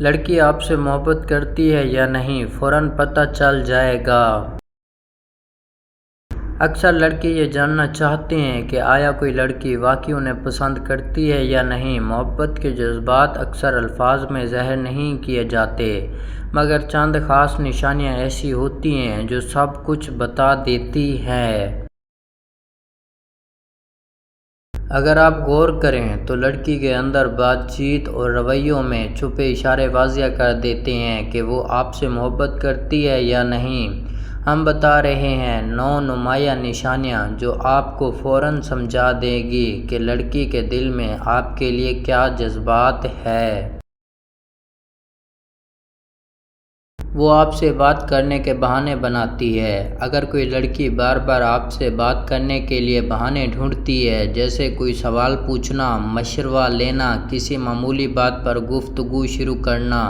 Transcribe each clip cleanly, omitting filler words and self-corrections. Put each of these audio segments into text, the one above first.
لڑکی آپ سے محبت کرتی ہے یا نہیں فوراً پتہ چل جائے گا۔ اکثر لڑکے یہ جاننا چاہتے ہیں کہ آیا کوئی لڑکی واقعی انہیں پسند کرتی ہے یا نہیں۔ محبت کے جذبات اکثر الفاظ میں ظاہر نہیں کیے جاتے، مگر چند خاص نشانیاں ایسی ہوتی ہیں جو سب کچھ بتا دیتی ہیں۔ اگر آپ غور کریں تو لڑکی کے اندر بات چیت اور رویوں میں چھپے اشارے واضح کر دیتے ہیں کہ وہ آپ سے محبت کرتی ہے یا نہیں۔ ہم بتا رہے ہیں 9 نمایاں نشانیاں جو آپ کو فوراً سمجھا دے گی کہ لڑکی کے دل میں آپ کے لیے کیا جذبات ہے۔ وہ آپ سے بات کرنے کے بہانے بناتی ہے۔ اگر کوئی لڑکی بار بار آپ سے بات کرنے کے لیے بہانے ڈھونڈتی ہے، جیسے کوئی سوال پوچھنا، مشورہ لینا، کسی معمولی بات پر گفتگو شروع کرنا،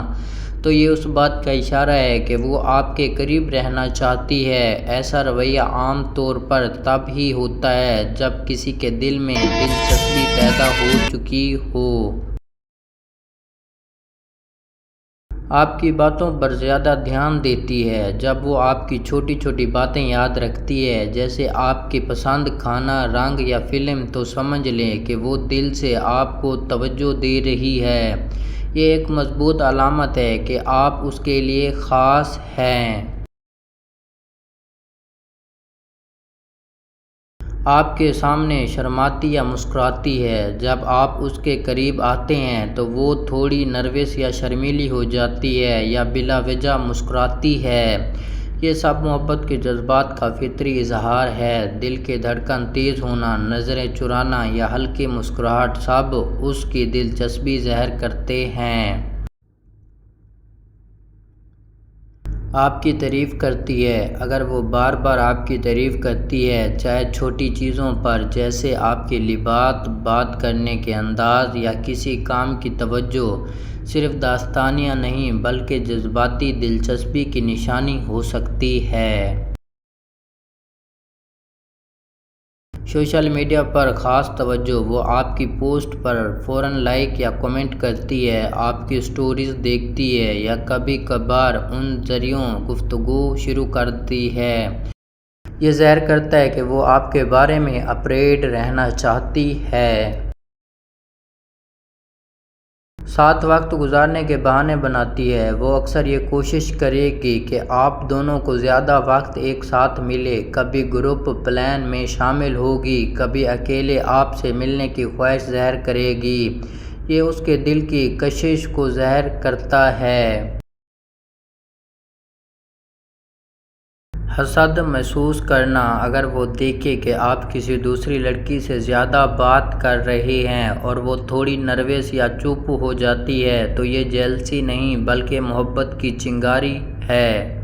تو یہ اس بات کا اشارہ ہے کہ وہ آپ کے قریب رہنا چاہتی ہے۔ ایسا رویہ عام طور پر تب ہی ہوتا ہے جب کسی کے دل میں دلچسپی پیدا ہو چکی ہو۔ آپ کی باتوں پر زیادہ دھیان دیتی ہے۔ جب وہ آپ کی چھوٹی چھوٹی باتیں یاد رکھتی ہے، جیسے آپ کی پسند کھانا، رنگ یا فلم، تو سمجھ لیں کہ وہ دل سے آپ کو توجہ دے رہی ہے۔ یہ ایک مضبوط علامت ہے کہ آپ اس کے لیے خاص ہیں۔ آپ کے سامنے شرماتی یا مسکراتی ہے۔ جب آپ اس کے قریب آتے ہیں تو وہ تھوڑی نروس یا شرمیلی ہو جاتی ہے یا بلا وجہ مسکراتی ہے۔ یہ سب محبت کے جذبات کا فطری اظہار ہے۔ دل کی دھڑکن تیز ہونا، نظریں چرانا یا ہلکی مسکراہٹ سب اس کی دلچسپی ظاہر کرتے ہیں۔ آپ کی تعریف کرتی ہے۔ اگر وہ بار بار آپ کی تعریف کرتی ہے، چاہے چھوٹی چیزوں پر، جیسے آپ کے لباس، بات کرنے کے انداز یا کسی کام کی توجہ، صرف داستانیہ نہیں بلکہ جذباتی دلچسپی کی نشانی ہو سکتی ہے۔ سوشل میڈیا پر خاص توجہ، وہ آپ کی پوسٹ پر فوراً لائک یا کمنٹ کرتی ہے، آپ کی سٹوریز دیکھتی ہے یا کبھی کبھار ان ذریعوں گفتگو شروع کرتی ہے۔ یہ ظاہر کرتا ہے کہ وہ آپ کے بارے میں اپ ڈیٹ رہنا چاہتی ہے۔ ساتھ وقت گزارنے کے بہانے بناتی ہے۔ وہ اکثر یہ کوشش کرے گی کہ آپ دونوں کو زیادہ وقت ایک ساتھ ملے، کبھی گروپ پلان میں شامل ہوگی، کبھی اکیلے آپ سے ملنے کی خواہش ظاہر کرے گی۔ یہ اس کے دل کی کشش کو ظاہر کرتا ہے۔ حسد محسوس کرنا، اگر وہ دیکھے کہ آپ کسی دوسری لڑکی سے زیادہ بات کر رہے ہیں اور وہ تھوڑی نروس یا چپ ہو جاتی ہے، تو یہ جیلسی نہیں بلکہ محبت کی چنگاری ہے۔